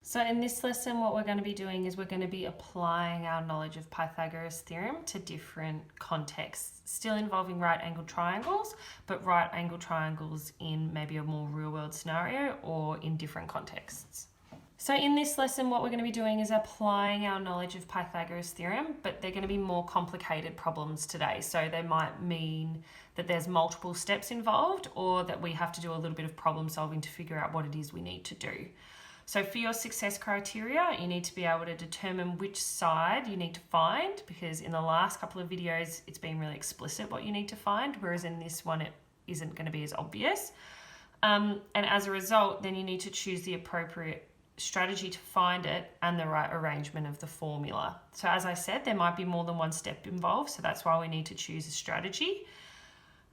So in this lesson, what we're going to be doing is we're going to be applying our knowledge of Pythagoras Theorem to different contexts, still involving right angled triangles, but right angled triangles in maybe a more real world scenario or in different contexts. So in this lesson, what we're going to be doing is applying our knowledge of Pythagoras Theorem, but they're going to be more complicated problems today. So they might mean that there's multiple steps involved, or that we have to do a little bit of problem solving to figure out what it is we need to do. So for your success criteria, you need to be able to determine which side you need to find, because in the last couple of videos, it's been really explicit what you need to find, whereas in this one, it isn't going to be as obvious. And as a result, then you need to choose the appropriate strategy to find it and the right arrangement of the formula. So as I said, there might be more than one step involved, so that's why we need to choose a strategy.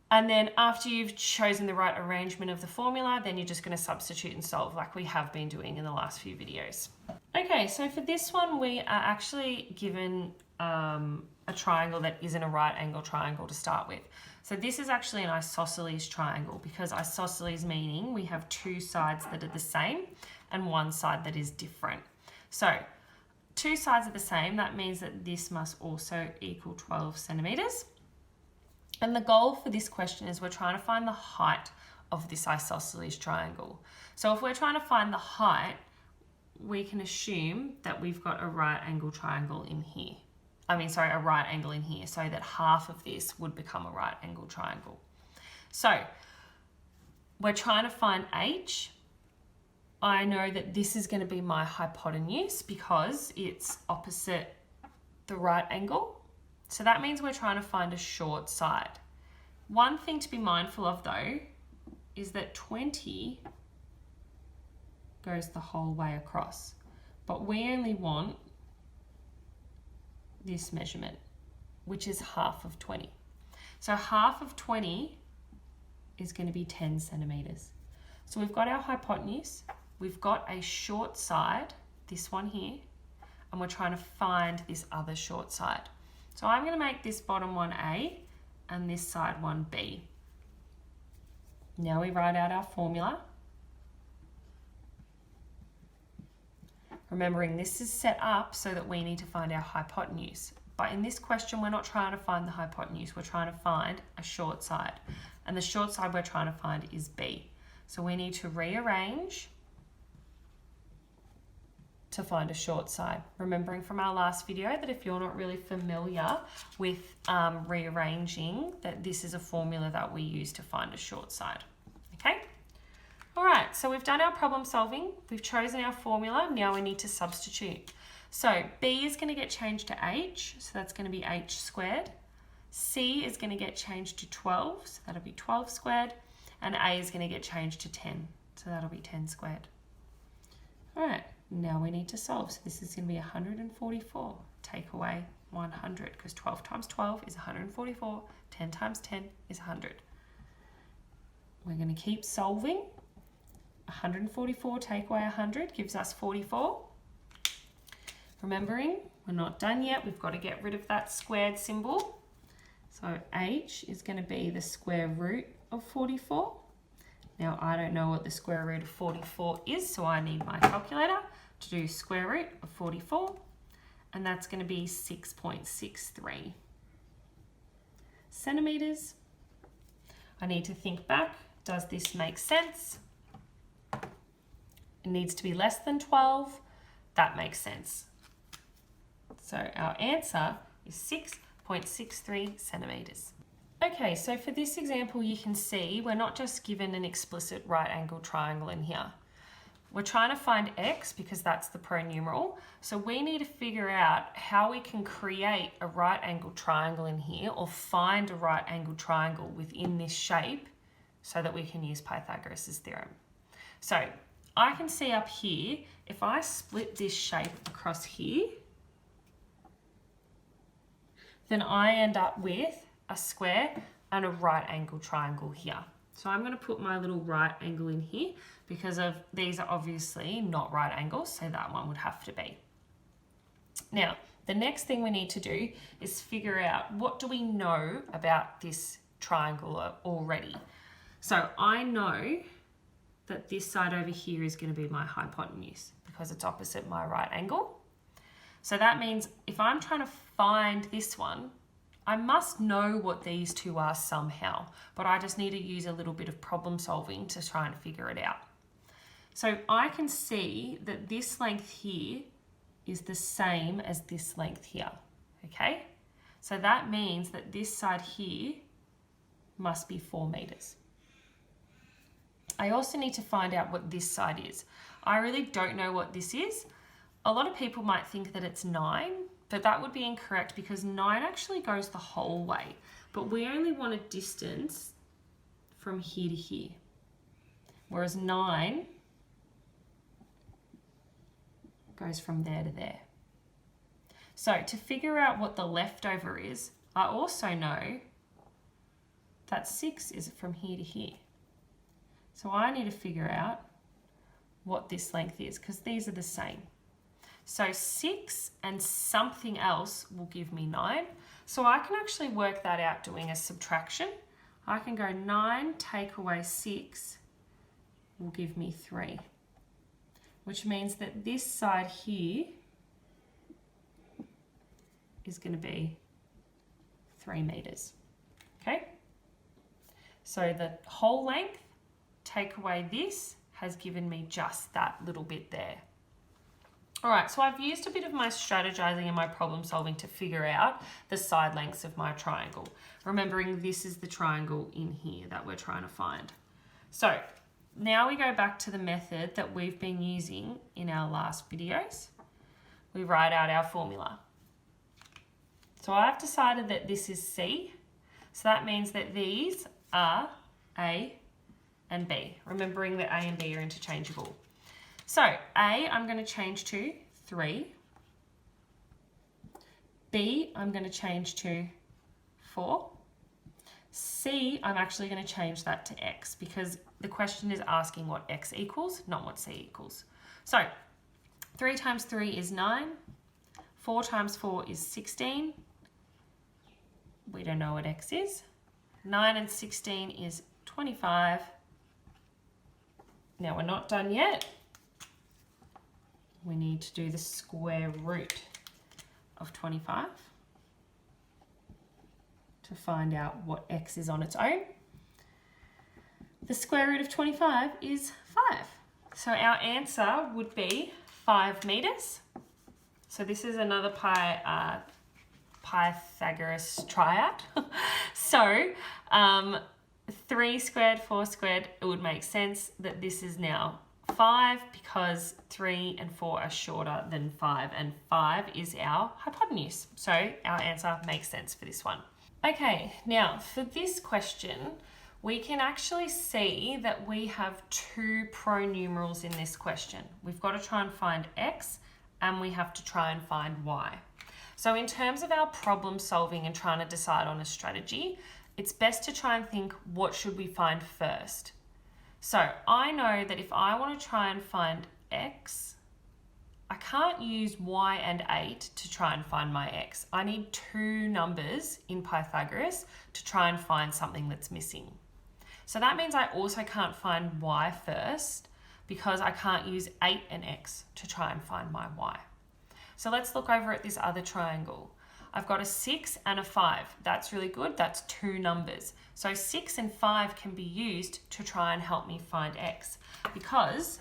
And then after you've chosen the right arrangement of the formula, then you're just going to substitute and solve like we have been doing in the last few videos. Okay, so for this one, we are actually given a triangle that isn't a right angle triangle to start with. So this is actually an isosceles triangle, because isosceles meaning we have two sides that are the same and one side that is different. So two sides are the same, that means that this must also equal 12 centimeters. And the goal for this question is we're trying to find the height of this isosceles triangle. So if we're trying to find the height, we can assume that we've got a right angle triangle in here. A right angle in here, so that half of this would become a right angle triangle. So we're trying to find h. I know that this is going to be my hypotenuse because it's opposite the right angle. So that means we're trying to find a short side. One thing to be mindful of though is that 20 goes the whole way across, but we only want this measurement, which is half of 20. So half of 20 is going to be 10 centimeters. So we've got our hypotenuse, we've got a short side, this one here, and we're trying to find this other short side. So I'm going to make this bottom one A and this side one B. Now we write out our formula. Remembering this is set up so that we need to find our hypotenuse. But in this question, we're not trying to find the hypotenuse, we're trying to find a short side. And the short side we're trying to find is B. So we need to rearrange to find a short side. Remembering from our last video that if you're not really familiar with rearranging, that this is a formula that we use to find a short side. Okay? All right, so we've done our problem solving. We've chosen our formula. Now we need to substitute. So B is going to get changed to H, so that's going to be H squared. C is going to get changed to 12, so that'll be 12 squared. And A is going to get changed to 10, so that'll be 10 squared. All right, now we need to solve. So this is going to be 144. Take away 100, because 12 times 12 is 144. 10 times 10 is 100. We're going to keep solving. 144 take away 100 gives us 44. Remembering, we're not done yet. We've got to get rid of that squared symbol. So H is going to be the square root of 44. Now I don't know what the square root of 44 is, so I need my calculator to do square root of 44, and that's going to be 6.63 centimeters. I need to think back. Does this make sense? It needs to be less than 12. That makes sense. So our answer is 6.63 centimeters. Okay, so for this example, you can see we're not just given an explicit right angle triangle in here. We're trying to find x because that's the pronumeral. So we need to figure out how we can create a right angle triangle in here, or find a right angle triangle within this shape so that we can use Pythagoras' theorem. So I can see up here, if I split this shape across here, then I end up with a square and a right angle triangle here. So I'm going to put my little right angle in here because of these are obviously not right angles, so that one would have to be. Now, the next thing we need to do is figure out what do we know about this triangle already. So I know that this side over here is going to be my hypotenuse, because it's opposite my right angle. So that means if I'm trying to find this one, I must know what these two are somehow, but I just need to use a little bit of problem solving to try and figure it out. So I can see that this length here is the same as this length here, okay? So that means that this side here must be 4 meters. I also need to find out what this side is. I really don't know what this is. A lot of people might think that it's 9, but that would be incorrect because 9 actually goes the whole way. But we only want a distance from here to here, whereas 9 goes from there to there. So to figure out what the leftover is, I also know that 6 is from here to here. So I need to figure out what this length is because these are the same. So 6 and something else will give me 9. So I can actually work that out doing a subtraction. I can go 9 take away 6 will give me 3, which means that this side here is going to be 3 meters. Okay? So the whole length, take away this, has given me just that little bit there. All right, so I've used a bit of my strategizing and my problem solving to figure out the side lengths of my triangle. Remembering this is the triangle in here that we're trying to find. So now we go back to the method that we've been using in our last videos. We write out our formula. So I've decided that this is C. So that means that these are A and B, remembering that A and B are interchangeable. So A, I'm going to change to 3. B, I'm going to change to 4. C, I'm actually going to change that to X because the question is asking what X equals, not what C equals. So 3 times 3 is 9. 4 times 4 is 16. We don't know what X is. 9 and 16 is 25. Now we're not done yet. We need to do the square root of 25 to find out what X is on its own. The square root of 25 is 5. So our answer would be 5 meters. So this is another Pythagoras triad. So 3 squared, 4 squared, it would make sense that this is now 5 because 3 and 4 are shorter than 5 and 5 is our hypotenuse. So our answer makes sense for this one. Okay, now for this question, we can actually see that we have 2 pronumerals in this question. We've got to try and find X and we have to try and find Y. So in terms of our problem solving and trying to decide on a strategy, it's best to try and think, what should we find first? So I know that if I want to try and find X, I can't use Y and 8 to try and find my X. I need 2 numbers in Pythagoras to try and find something that's missing. So that means I also can't find Y first because I can't use 8 and X to try and find my Y. So let's look over at this other triangle. I've got a 6 and a 5. That's really good. That's 2 numbers. So 6 and 5 can be used to try and help me find X because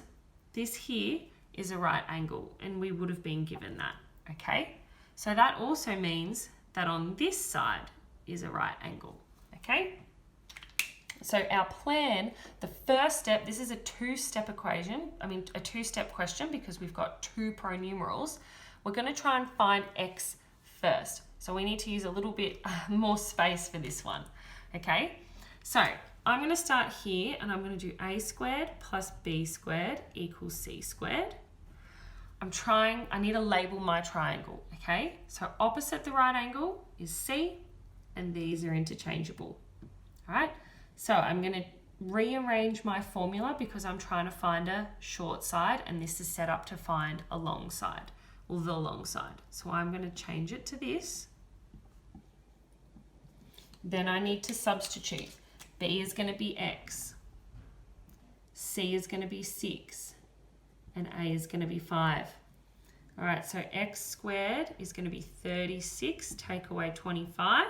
this here is a right angle and we would have been given that, okay? So that also means that on this side is a right angle, okay? So our plan, the first step, this is a 2-step equation, a 2-step question because we've got 2 pronumerals. We're going to try and find X first. So we need to use a little bit more space for this one, okay? So I'm going to start here and I'm going to do A squared plus B squared equals C squared. I need to label my triangle, okay? So opposite the right angle is C and these are interchangeable, all right? So I'm going to rearrange my formula because I'm trying to find a short side and this is set up to find a long side, or the long side. So I'm going to change it to this. Then I need to substitute. B is going to be X. C is going to be 6. and a is going to be 5. All right, so x squared is going to be 36, take away 25,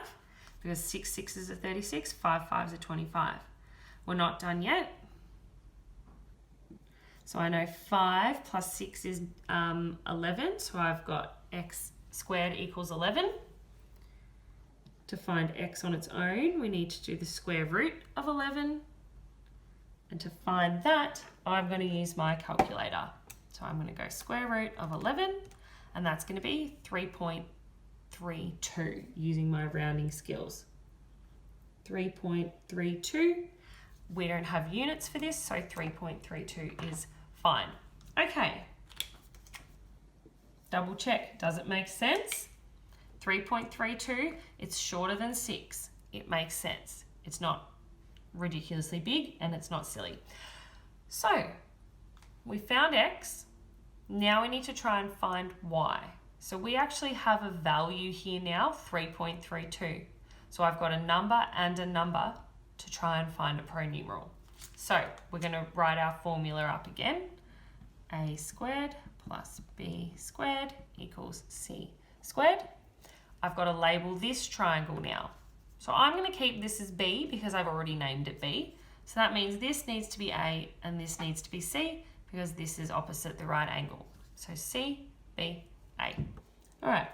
because 6 6s are 36, 5 5s are 25. We're not done yet. So I know 5 plus 6 is 11, so I've got x squared equals 11. To find x on its own, we need to do the square root of 11. And to find that, I'm going to use my calculator. So I'm going to go square root of 11, and that's going to be 3.32 using my rounding skills. 3.32. We don't have units for this, so 3.32 is fine. Okay. Double check. Does it make sense? 3.32, it's shorter than 6. It makes sense. It's not ridiculously big and it's not silly. So we found x. Now we need to try and find y. So we actually have a value here now, 3.32. So I've got a number and a number to try and find a pronumeral. So we're going to write our formula up again. A squared plus b squared equals c squared. I've got to label this triangle now. So I'm going to keep this as b because I've already named it b. So that means this needs to be a and this needs to be c because this is opposite the right angle. So c, b, a. All right,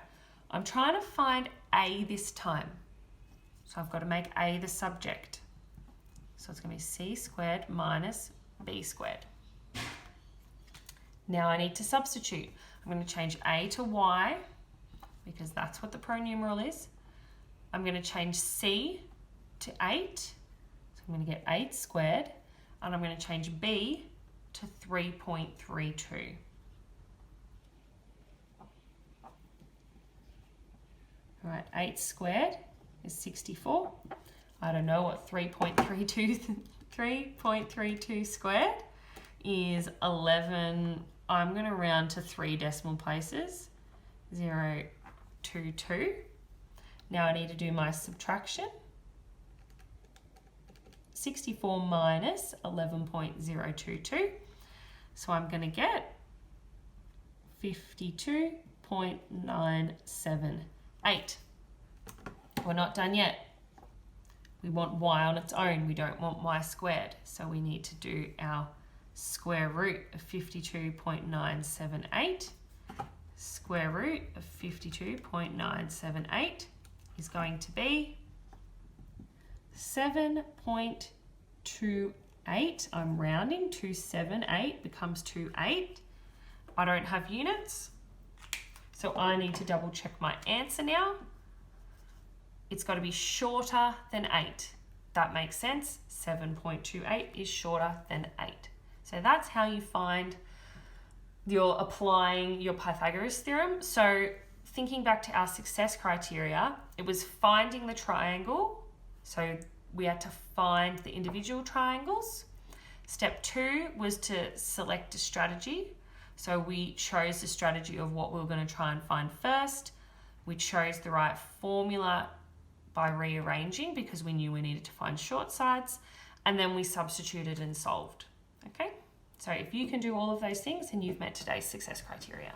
I'm trying to find a this time. So I've got to make a the subject. So it's going to be c squared minus b squared. Now I need to substitute. I'm going to change a to y because that's what the pronumeral is. I'm going to change c to 8. So I'm going to get 8 squared. And I'm going to change b to 3.32. All right, 8 squared is 64. I don't know what 3.32 squared is 11. I'm going to round to 3 decimal places. 0.22. Now I need to do my subtraction. 64 minus 11.022. So I'm going to get 52.978. We're not done yet. We want y on its own. We don't want y squared. So we need to do our square root of 52.978. Square root of 52.978 is going to be 7.28. I'm rounding. 278 becomes 28. I don't have units, so I need to double check my answer now. It's got to be shorter than 8. That makes sense. 7.28 is shorter than 8. So that's how you find you're applying your Pythagoras theorem. So thinking back to our success criteria, it was finding the triangle. So we had to find the individual triangles. Step 2 was to select a strategy. So we chose the strategy of what we were going to try and find first. We chose the right formula by rearranging because we knew we needed to find short sides, and then we substituted and solved. Okay, so if you can do all of those things, then you've met today's success criteria.